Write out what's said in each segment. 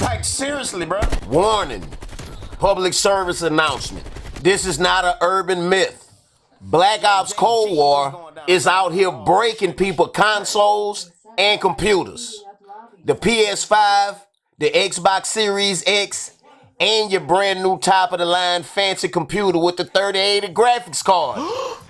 Like, seriously, bro. Warning. Public service announcement. This is not an urban myth. Black Ops Cold War is out here breaking people consoles and computers. The PS5, the Xbox Series X, and your brand new top-of-the-line fancy computer with the 3080 graphics card. Oh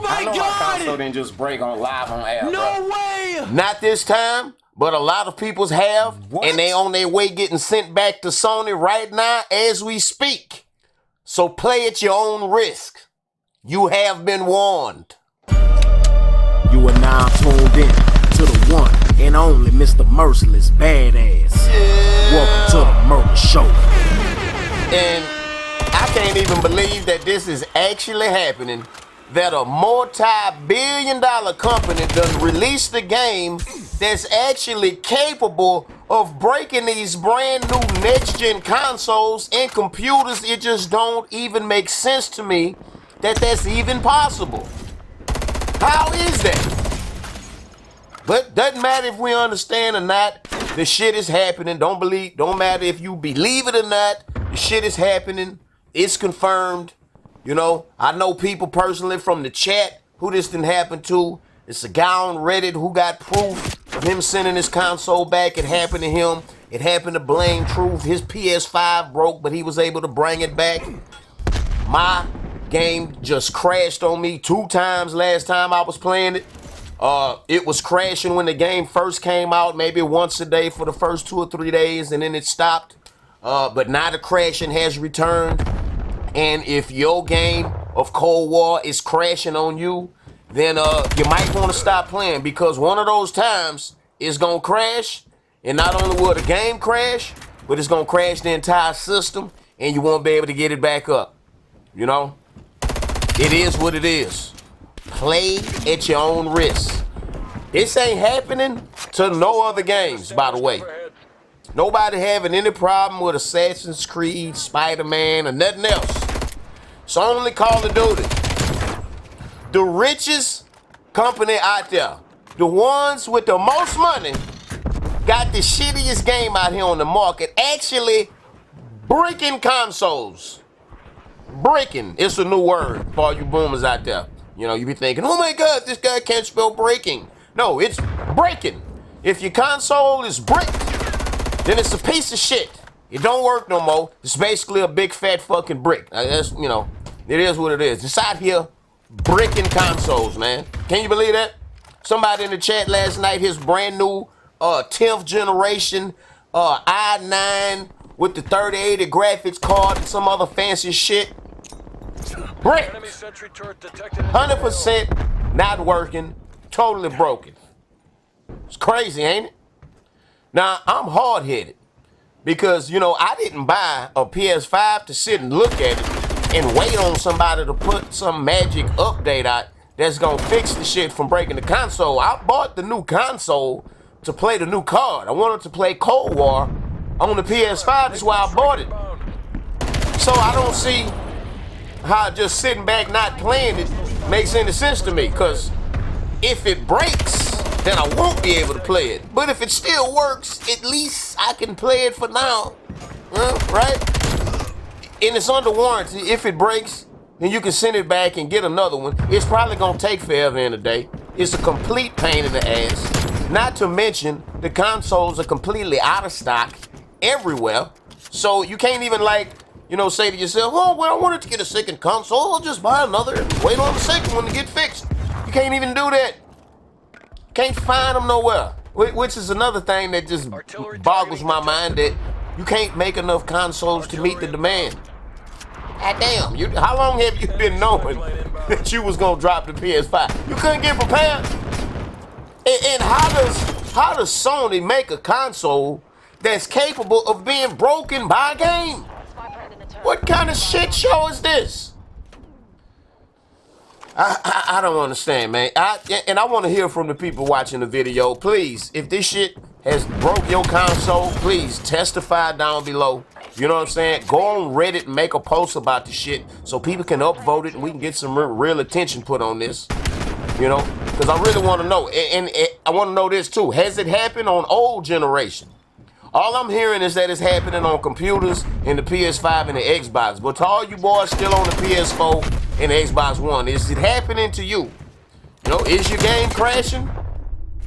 my I know God! my console didn't just break on live on air, No bro. way! Not this time, but a lot of people's have, and they on their way getting sent back to Sony right now as we speak. So play at your own risk. You have been warned. You are now tuned in to the one and only Mr. Merciless Badass. Welcome to the Murder Show. And I can't even believe that this is actually happening, that a multi-billion-dollar company done released a game that's actually capable of breaking these brand new next-gen consoles and computers. It just don't even make sense to me that that's even possible. How is that? But doesn't matter if we understand or not, the shit is happening. Don't matter if you believe it or not, the shit is happening. It's confirmed. You know, I know people personally from the chat who this didn't happen to. It's a guy on Reddit who got proof of him sending his console back. It happened to him. It happened to Blame Truth. His PS5 broke, but he was able to bring it back. My game just crashed on me 2 times last time I was playing it. It was crashing when the game first came out, maybe once a day for the first 2 or 3 days, and then it stopped. But now the crashing has returned. And if your game of Cold War is crashing on you, then you might want to stop playing, because one of those times it's going to crash. And not only will the game crash, but it's going to crash the entire system, and you won't be able to get it back up. You know? It is what it is. Play at your own risk. This ain't happening to no other games, by the way. Nobody having any problem with Assassin's Creed, Spider-Man, or nothing else. It's only Call of Duty. The richest company out there, the ones with the most money, got the shittiest game out here on the market, actually breaking consoles. Breaking, it's a new word for all you boomers out there. You know, you be thinking, oh my God, this guy can't spell breaking. No, it's breaking. If your console is bricked, then it's a piece of shit. It don't work no more. It's basically a big fat fucking brick. That's, you know, it is what it is. It's out here bricking consoles, man. Can you believe that? Somebody in the chat last night, his brand new 10th generation i9 with the 3080 graphics card and some other fancy shit. Brick. 100% not working. Totally broken. It's crazy, ain't it? Now, I'm hard-headed because, you know, I didn't buy a PS5 to sit and look at it and wait on somebody to put some magic update out that's going to fix the shit from breaking the console. I bought the new console to play the new card. I wanted to play Cold War on the PS5. That's why I bought it. So I don't see how just sitting back not playing it makes any sense to me, because if it breaks, then I won't be able to play it. But if it still works, at least I can play it for now. Right? And it's under warranty. If it breaks, then you can send it back and get another one. It's probably gonna take forever in a day. It's a complete pain in the ass. Not to mention, the consoles are completely out of stock everywhere. So you can't even, like, you know, say to yourself, oh, well, I wanted to get a second console. I'll just buy another and wait on the second one to get fixed. You can't even do that. Can't find them nowhere. Which is another thing that just boggles my mind, that you can't make enough consoles to meet the demand. God damn, how long have you been knowing that you was gonna drop the PS5? You couldn't get prepared? And how does Sony make a console that's capable of being broken by a game? What kind of shit show is this? I don't understand, man. And I want to hear from the people watching the video. Please, if this shit has broke your console, please testify down below. You know what I'm saying? Go on Reddit and make a post about the shit so people can upvote it and we can get some real attention put on this. You know? Because I really want to know. And I want to know this too. Has it happened on old generation? All I'm hearing is that it's happening on computers and the PS5 and the Xbox. But to all you boys still on the PS4 and the Xbox One, is it happening to you? You know, is your game crashing?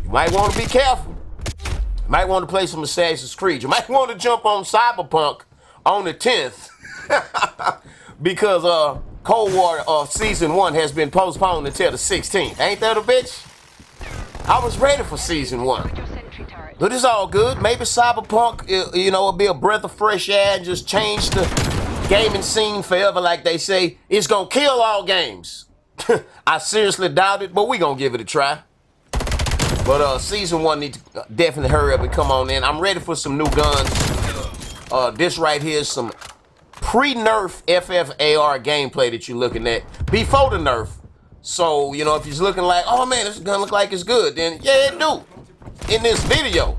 You might want to be careful. You might want to play some Assassin's Creed. You might want to jump on Cyberpunk on the 10th because Cold War Season 1 has been postponed until the 16th. Ain't that a bitch? I was ready for Season 1. But it's all good. Maybe Cyberpunk, you know, will be a breath of fresh air and just change the gaming scene forever, like they say. It's going to kill all games. I seriously doubt it, but we going to give it a try. But Season 1 needs to definitely hurry up and come on in. I'm ready for some new guns. This right here is some pre-nerf FFAR gameplay that you're looking at before the nerf. So, you know, if you're looking like, oh man, this gun look like it's good, then yeah, it do in this video.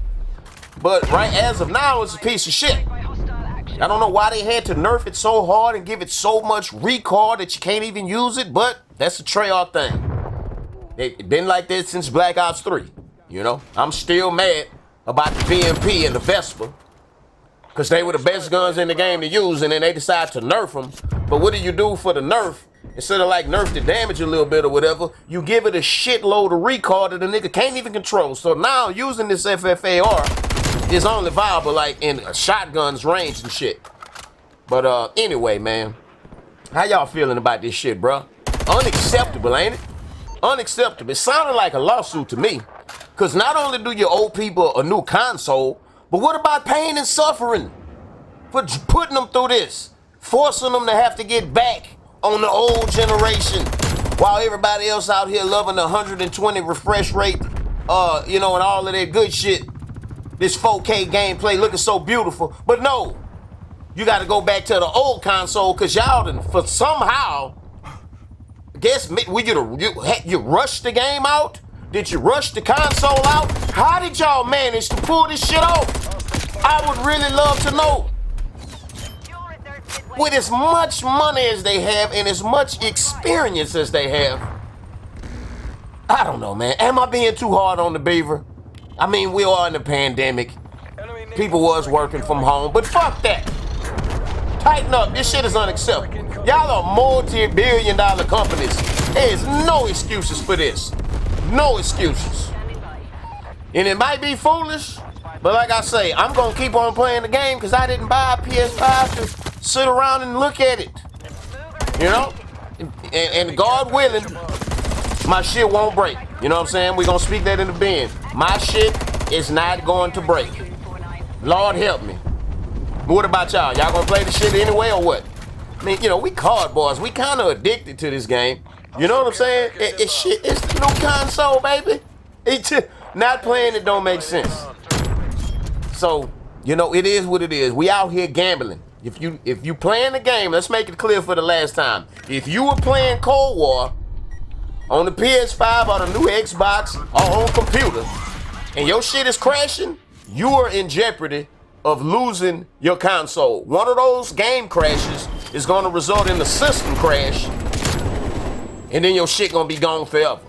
But right as of now, it's a piece of shit. I don't know why they had to nerf it so hard and give it so much recoil that you can't even use it, but that's a Treyarch thing. It's been like this since Black Ops 3, you know? I'm still mad about the VMP and the Vespa because they were the best guns in the game to use, and then they decided to nerf them. But what do you do for the nerf? Instead of like nerf the damage a little bit or whatever, you give it a shitload of recoil that the nigga can't even control. So now using this FFAR is only viable like in shotguns range and shit. But anyway, man, how y'all feeling about this shit, bro? Unacceptable, ain't it? Unacceptable. It sounded like a lawsuit to me. Because not only do you owe people a new console, but what about pain and suffering for putting them through this? Forcing them to have to get back on the old generation while everybody else out here loving the 120 refresh rate, you know, and all of that good shit. This 4K gameplay looking so beautiful. But no, you got to go back to the old console because y'all done, for somehow, guess, you rushed the game out? Did you rush the console out? How did y'all manage to pull this shit off? I would really love to know. With as much money as they have and as much experience as they have, I don't know, man. Am I being too hard on the beaver? I mean, we are in the pandemic. People was working from home, but fuck that. Tighten up. This shit is unacceptable. Y'all are multi-billion-dollar companies. There's no excuses for this. No excuses. And it might be foolish, but like I say, I'm going to keep on playing the game because I didn't buy a PS5 to sit around and look at it. You know? And God willing, my shit won't break. You know what I'm saying? We're going to speak that in the bin. My shit is not going to break. Lord help me. What about y'all? Y'all going to play the shit anyway or what? I mean, you know, we card boys. We kind of addicted to this game. You know what I'm saying? It's the new console, baby. Not playing it don't make sense. So, you know, it is what it is. We out here gambling. If you playing the game, let's make it clear for the last time. If you were playing Cold War on the PS5 or the new Xbox or on computer, and your shit is crashing, you are in jeopardy of losing your console. One of those game crashes is going to result in a system crash, and then your shit gonna be gone forever.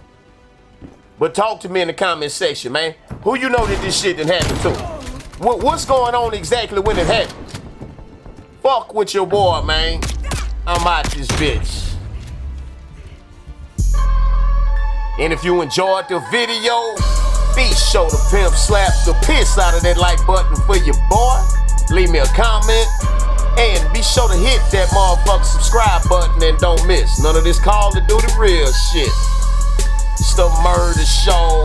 But talk to me in the comment section, man. Who you know that this shit done happened to? What's going on exactly when it happens? Fuck with your boy, man. I'm out this bitch. And if you enjoyed the video, be sure to pimp slap the piss out of that like button for your boy. Leave me a comment. And be sure to hit that motherfucking subscribe button and don't miss none of this Call of Duty real shit. It's the Murder Show.